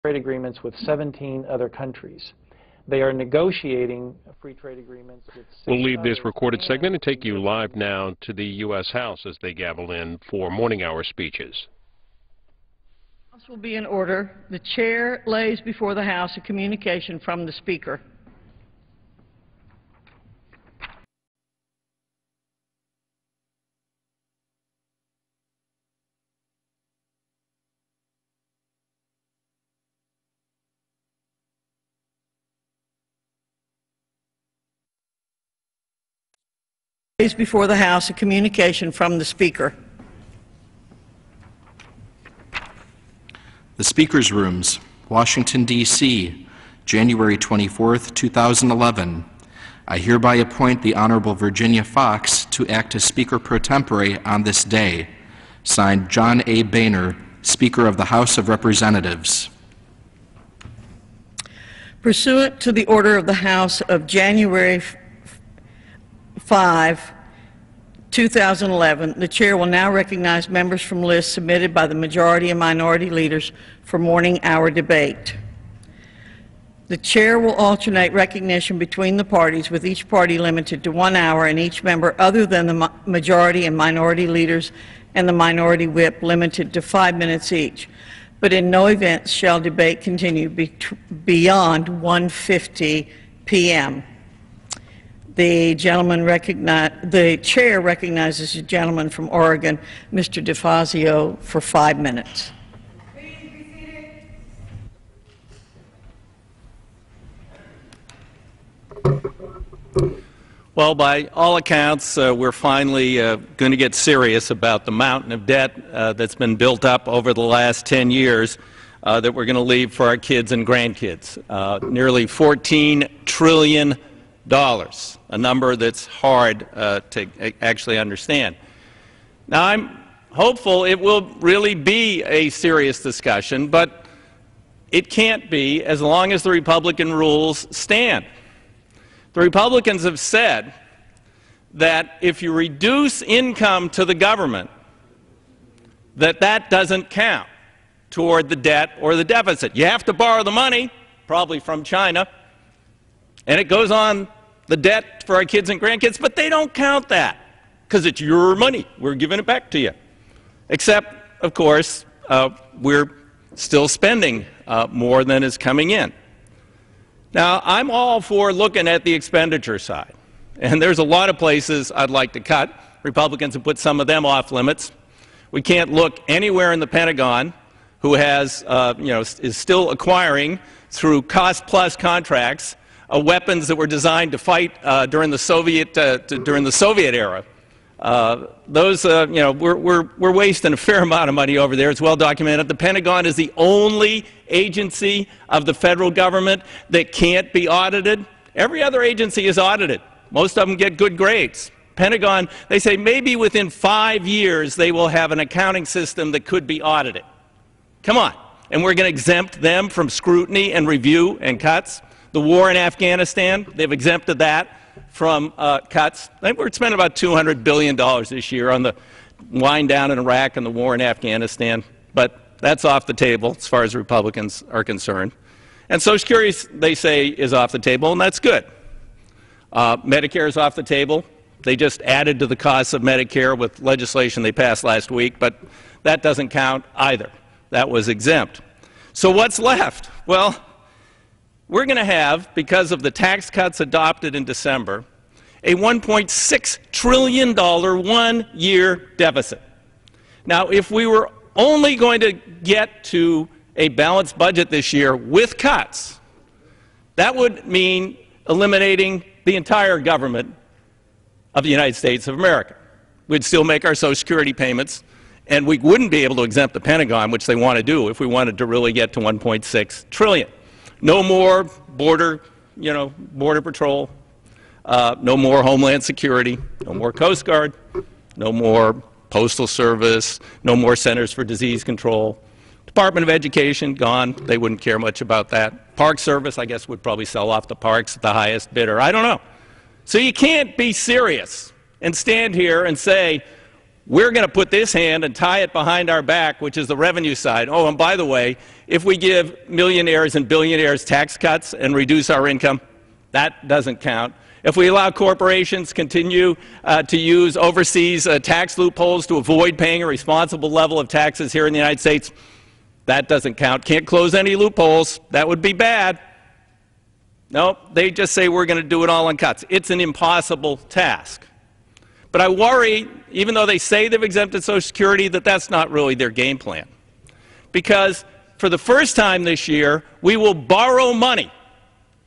trade agreements with 17 other countries. They are negotiating free trade agreements with 6 We'll leave this others, recorded segment and take you in live now to the U.S. House as they gavel in for morning hour speeches. House will be in order. The chair lays before the House a communication from the Speaker. Lays before the House a communication from the Speaker. The Speaker's Rooms, Washington, D.C., January 24, 2011. I hereby appoint the Honorable Virginia Fox to act as Speaker pro tempore on this day. Signed, John A. Boehner, Speaker of the House of Representatives. Pursuant to the order of the House of January 5, 2011, the Chair will now recognize members from lists submitted by the majority and minority leaders for morning hour debate. The Chair will alternate recognition between the parties, with each party limited to 1 hour and each member other than the majority and minority leaders and the minority whip limited to 5 minutes each. But in no event shall debate continue beyond 1:50 p.m. The Chair recognizes the gentleman from Oregon, Mr. DeFazio, for 5 minutes. Please be seated. Well, by all accounts, we're finally going to get serious about the mountain of debt that's been built up over the last 10 years that we're going to leave for our kids and grandkids. Nearly $14 trillion. A number that's hard to actually understand. Now, I'm hopeful it will really be a serious discussion, but it can't be as long as the Republican rules stand. The Republicans have said that if you reduce income to the government, that doesn't count toward the debt or the deficit. You have to borrow the money, probably from China, and it goes on the debt for our kids and grandkids, but they don't count that because it's your money. We're giving it back to you. Except, of course, we're still spending more than is coming in. Now, I'm all for looking at the expenditure side, and there's a lot of places I'd like to cut. Republicans have put some of them off limits. We can't look anywhere in the Pentagon who has, is still acquiring through cost-plus contracts weapons that were designed to fight during the Soviet era. We're wasting a fair amount of money over there. It's well documented. The Pentagon is the only agency of the federal government that can't be audited. Every other agency is audited. Most of them get good grades. Pentagon, they say maybe within 5 years they will have an accounting system that could be audited. Come on. And we're going to exempt them from scrutiny and review and cuts. The war in Afghanistan, they've exempted that from cuts. I think we're spending about $200 billion this year on the wind down in Iraq and the war in Afghanistan, but that's off the table as far as Republicans are concerned. And Social Security, they say, is off the table, and that's good. Medicare is off the table. They just added to the costs of Medicare with legislation they passed last week, but that doesn't count either. That was exempt. So what's left? Well, we're going to have, because of the tax cuts adopted in December, a $1.6 trillion one-year deficit. Now, if we were only going to get to a balanced budget this year with cuts, that would mean eliminating the entire government of the United States of America. We'd still make our Social Security payments, and we wouldn't be able to exempt the Pentagon, which they want to do if we wanted to really get to $1.6 trillion. No more border patrol, no more Homeland Security, no more Coast Guard, no more Postal Service, no more Centers for Disease Control. Department of Education, gone. They wouldn't care much about that. Park Service, I guess, would probably sell off the parks at the highest bidder. I don't know. So you can't be serious and stand here and say, We're going to put this hand and tie it behind our back, which is the revenue side. Oh, and by the way, if we give millionaires and billionaires tax cuts and reduce our income, that doesn't count. If we allow corporations continue to use overseas tax loopholes to avoid paying a responsible level of taxes here in the United States, that doesn't count. Can't close any loopholes. That would be bad. No, they just say we're going to do it all in cuts. It's an impossible task. But I worry, even though they say they've exempted Social Security, that that's not really their game plan. Because for the first time this year, we will borrow money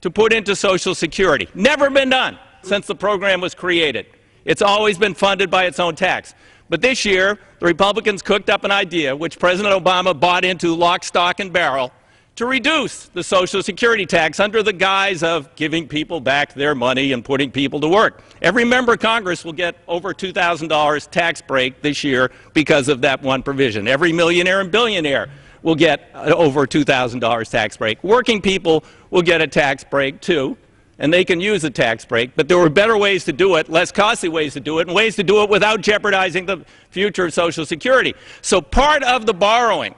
to put into Social Security. Never been done since the program was created. It's always been funded by its own tax. But this year, the Republicans cooked up an idea, which President Obama bought into lock, stock, and barrel, to reduce the Social Security tax under the guise of giving people back their money and putting people to work. Every member of Congress will get over $2,000 tax break this year because of that one provision. Every millionaire and billionaire will get over $2,000 tax break. Working people will get a tax break too, and they can use a tax break, but there were better ways to do it, less costly ways to do it, and ways to do it without jeopardizing the future of Social Security. So part of the borrowing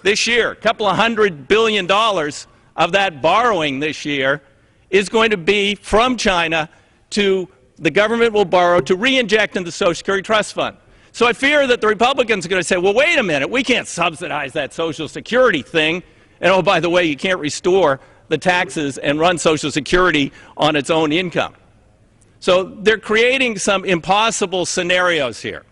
this year, a couple of $100 billion of that borrowing this year is going to be from China to the government will borrow to re-inject into the Social Security Trust Fund. So I fear that the Republicans are going to say, well, wait a minute, we can't subsidize that Social Security thing. And oh, by the way, you can't restore the taxes and run Social Security on its own income. So they're creating some impossible scenarios here.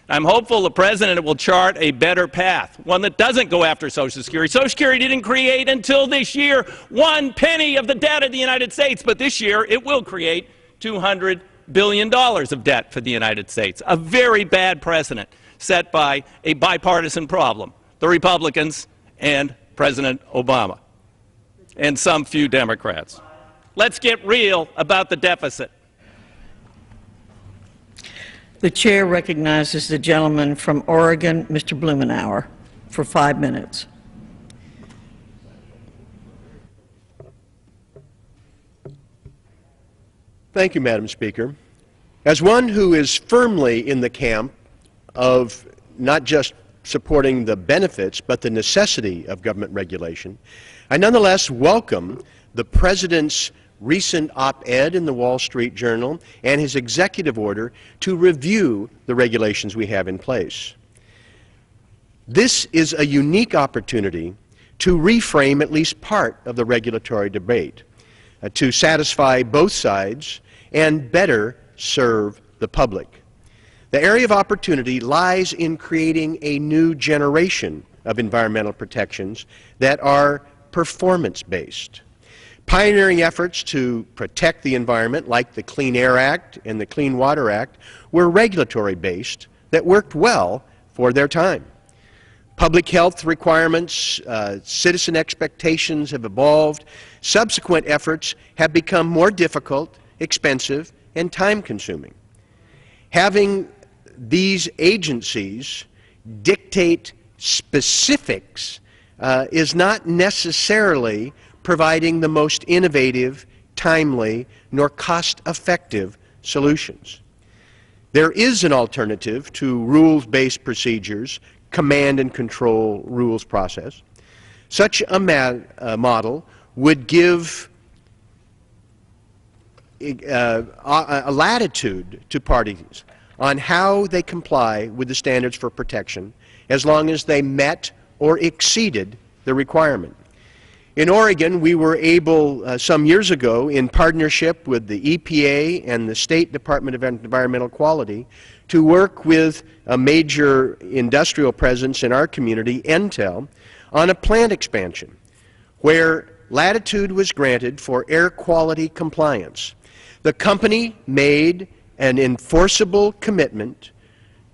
I'm hopeful the President will chart a better path, one that doesn't go after Social Security. Social Security didn't create until this year 1 penny of the debt of the United States, but this year it will create $200 billion of debt for the United States, a very bad precedent set by a bipartisan problem, the Republicans and President Obama, and some few Democrats. Let's get real about the deficit. The chair recognizes the gentleman from Oregon, Mr. Blumenauer, for 5 minutes. Thank you, Madam Speaker. As one who is firmly in the camp of not just supporting the benefits but the necessity of government regulation, I nonetheless welcome the President's recent op-ed in the Wall Street Journal and his executive order to review the regulations we have in place. This is a unique opportunity to reframe at least part of the regulatory debate, to satisfy both sides and better serve the public. The area of opportunity lies in creating a new generation of environmental protections that are performance-based. Pioneering efforts to protect the environment, like the Clean Air Act and the Clean Water Act, were regulatory-based that worked well for their time. Public health requirements, citizen expectations have evolved. Subsequent efforts have become more difficult, expensive, and time-consuming. Having these agencies dictate specifics is not necessarily providing the most innovative, timely, nor cost-effective solutions. There is an alternative to rules-based procedures, command and control rules process. Such a model would give a latitude to parties on how they comply with the standards for protection as long as they met or exceeded the requirement. In Oregon, we were able some years ago, in partnership with the EPA and the State Department of Environmental Quality, to work with a major industrial presence in our community, Entel, on a plant expansion where latitude was granted for air quality compliance. The company made an enforceable commitment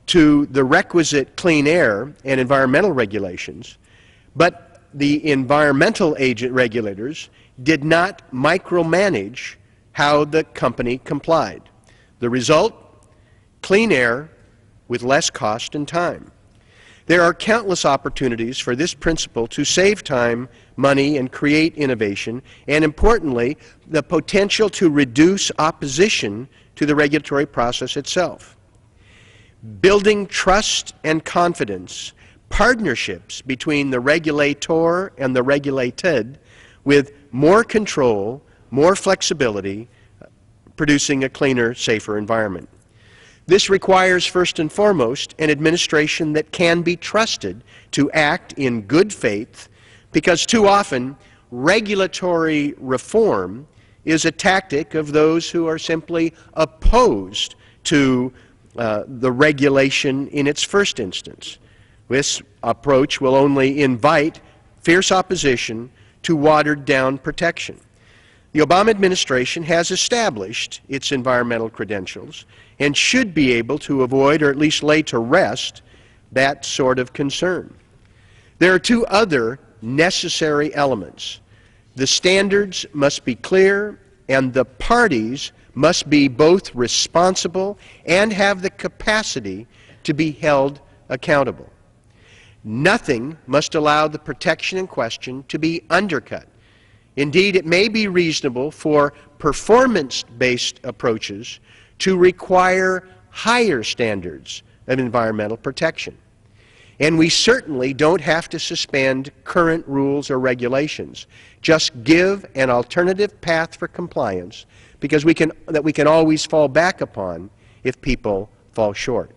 to the requisite clean air and environmental regulations, but the environmental agent regulators did not micromanage how the company complied. The result? Clean air with less cost and time. There are countless opportunities for this principle to save time, money, and create innovation, and importantly, the potential to reduce opposition to the regulatory process itself. building trust and confidence, partnerships between the regulator and the regulated, with more control, more flexibility, producing a cleaner, safer environment. This requires, first and foremost, an administration that can be trusted to act in good faith, because too often regulatory reform is a tactic of those who are simply opposed to the regulation in its first instance. This approach will only invite fierce opposition to watered-down protection. The Obama administration has established its environmental credentials and should be able to avoid, or at least lay to rest, that sort of concern. There are two other necessary elements. The standards must be clear, and the parties must be both responsible and have the capacity to be held accountable. Nothing must allow the protection in question to be undercut. Indeed, it may be reasonable for performance-based approaches to require higher standards of environmental protection. And we certainly don't have to suspend current rules or regulations. Just give an alternative path for compliance, because we can always fall back upon if people fall short.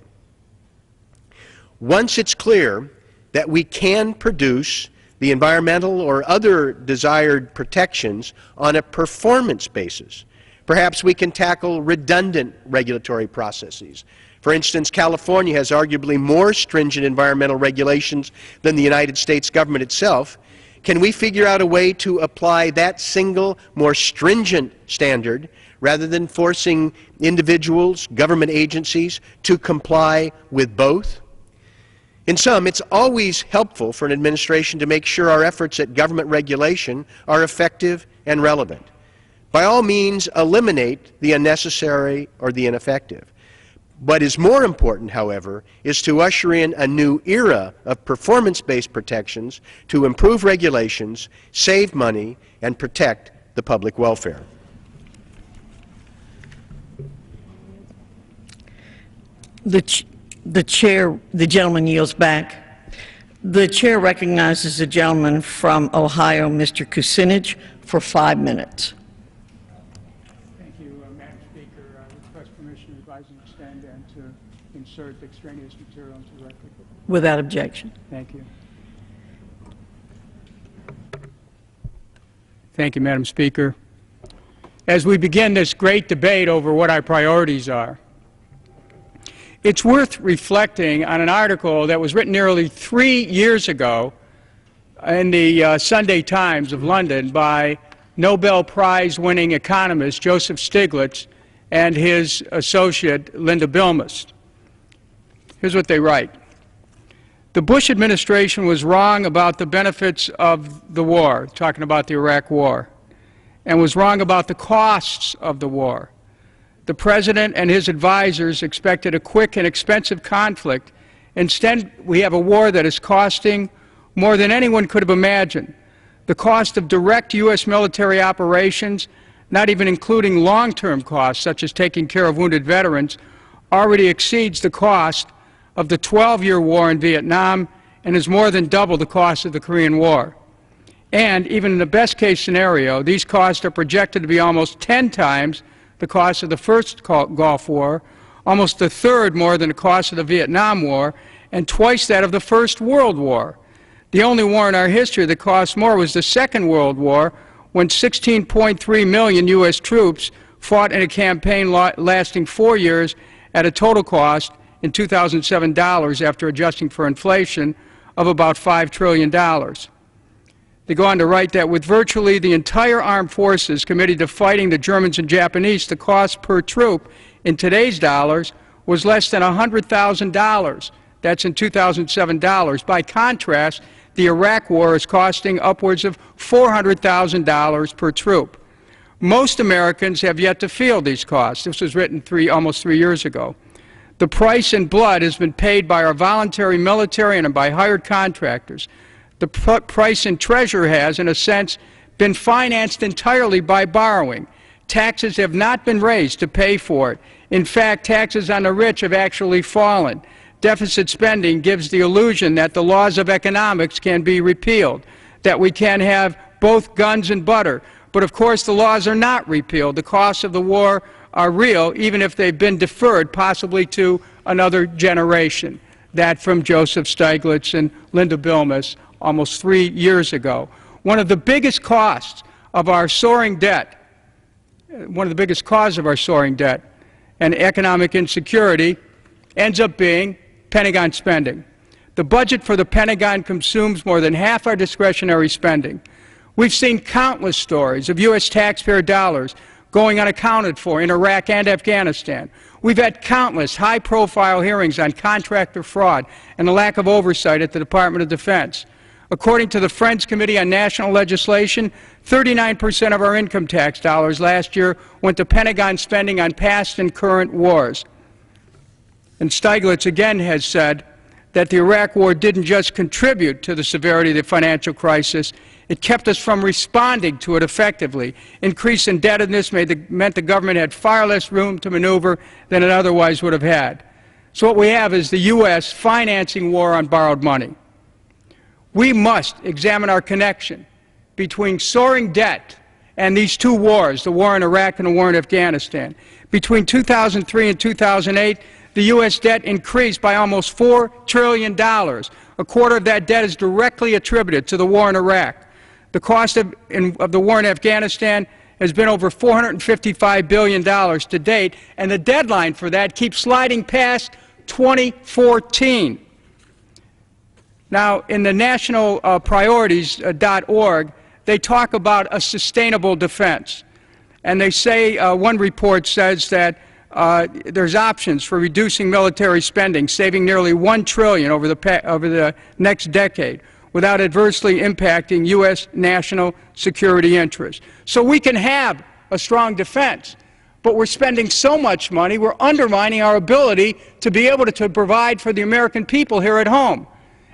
Once it's clear that we can produce the environmental or other desired protections on a performance basis, perhaps we can tackle redundant regulatory processes. For instance, California has arguably more stringent environmental regulations than the United States government itself. Can we figure out a way to apply that single, more stringent standard rather than forcing individuals, government agencies, to comply with both? In sum, it's always helpful for an administration to make sure our efforts at government regulation are effective and relevant. By all means, eliminate the unnecessary or the ineffective. What is more important, however, is to usher in a new era of performance-based protections to improve regulations, save money, and protect the public welfare. The gentleman yields back. The chair recognizes the gentleman from Ohio, Mr. Kucinich, for 5 minutes. Thank you, Madam Speaker. I request permission to advise and extend and to insert extraneous material into the record. Without objection. Thank you. Thank you, Madam Speaker. As we begin this great debate over what our priorities are, it's worth reflecting on an article that was written nearly 3 years ago in the Sunday Times of London by Nobel Prize-winning economist Joseph Stiglitz and his associate Linda Bilmes. Here's what they write. The Bush administration was wrong about the benefits of the war, talking about the Iraq War, and was wrong about the costs of the war. The President and his advisors expected a quick and expensive conflict. Instead, we have a war that is costing more than anyone could have imagined. The cost of direct U.S. military operations, not even including long-term costs, such as taking care of wounded veterans, already exceeds the cost of the 12-year war in Vietnam and is more than double the cost of the Korean War. And even in the best-case scenario, these costs are projected to be almost 10 times the cost of the first Gulf War, almost a third more than the cost of the Vietnam War, and twice that of the First World War. The only war in our history that cost more was the Second World War, when 16.3 million U.S. troops fought in a campaign lasting 4 years at a total cost in 2007 dollars, after adjusting for inflation, of about $5 trillion. They go on to write that with virtually the entire armed forces committed to fighting the Germans and Japanese, the cost per troop in today's dollars was less than $100,000. That's in 2007 dollars. By contrast, the Iraq War is costing upwards of $400,000 per troop. Most Americans have yet to feel these costs. This was written almost 3 years ago. The price in blood has been paid by our voluntary military and by hired contractors. The price in treasure has, in a sense, been financed entirely by borrowing. taxes have not been raised to pay for it. In fact, taxes on the rich have actually fallen. Deficit spending gives the illusion that the laws of economics can be repealed, that we can have both guns and butter. But of course the laws are not repealed. The costs of the war are real, even if they've been deferred possibly to another generation. That from Joseph Stiglitz and Linda Bilmes almost 3 years ago. One of the biggest costs of our soaring debt, one of the biggest causes of our soaring debt and economic insecurity ends up being Pentagon spending. The budget for the Pentagon consumes more than half our discretionary spending. We've seen countless stories of U.S. taxpayer dollars going unaccounted for in Iraq and Afghanistan. We've had countless high-profile hearings on contractor fraud and the lack of oversight at the Department of Defense. According to the Friends Committee on National Legislation, 39% of our income tax dollars last year went to Pentagon spending on past and current wars. And Stiglitz again has said that the Iraq War didn't just contribute to the severity of the financial crisis, it kept us from responding to it effectively. Increased indebtedness meant the government had far less room to maneuver than it otherwise would have had. So what we have is the U.S. financing war on borrowed money. We must examine our connection between soaring debt and these two wars, the war in Iraq and the war in Afghanistan. Between 2003 and 2008, the U.S. debt increased by almost $4 trillion. A quarter of that debt is directly attributed to the war in Iraq. The cost of the war in Afghanistan has been over $455 billion to date, and the deadline for that keeps sliding past 2014. Now, in the nationalpriorities.org, they talk about a sustainable defense. And they say, one report says that there's options for reducing military spending, saving nearly $1 trillion over the next decade, without adversely impacting U.S. national security interests. So we can have a strong defense, but we're spending so much money, we're undermining our ability to be able to provide for the American people here at home.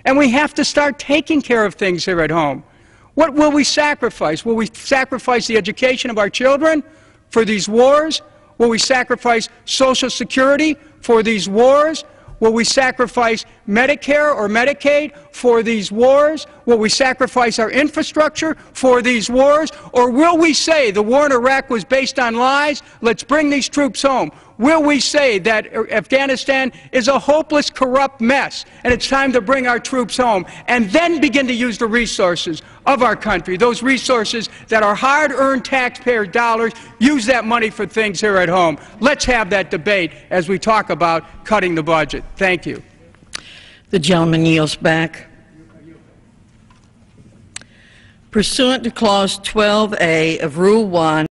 And we have to start taking care of things here at home. What will we sacrifice? Will we sacrifice the education of our children for these wars? Will we sacrifice Social Security for these wars? Will we sacrifice Medicare or Medicaid for these wars? Will we sacrifice our infrastructure for these wars? Or will we say the war in Iraq was based on lies? Let's bring these troops home. Will we say that Afghanistan is a hopeless, corrupt mess, and it's time to bring our troops home, and then begin to use the resources of our country, those resources that are hard-earned taxpayer dollars, use that money for things here at home? Let's have that debate as we talk about cutting the budget. Thank you. The gentleman yields back. Pursuant to Clause 12A of Rule 1,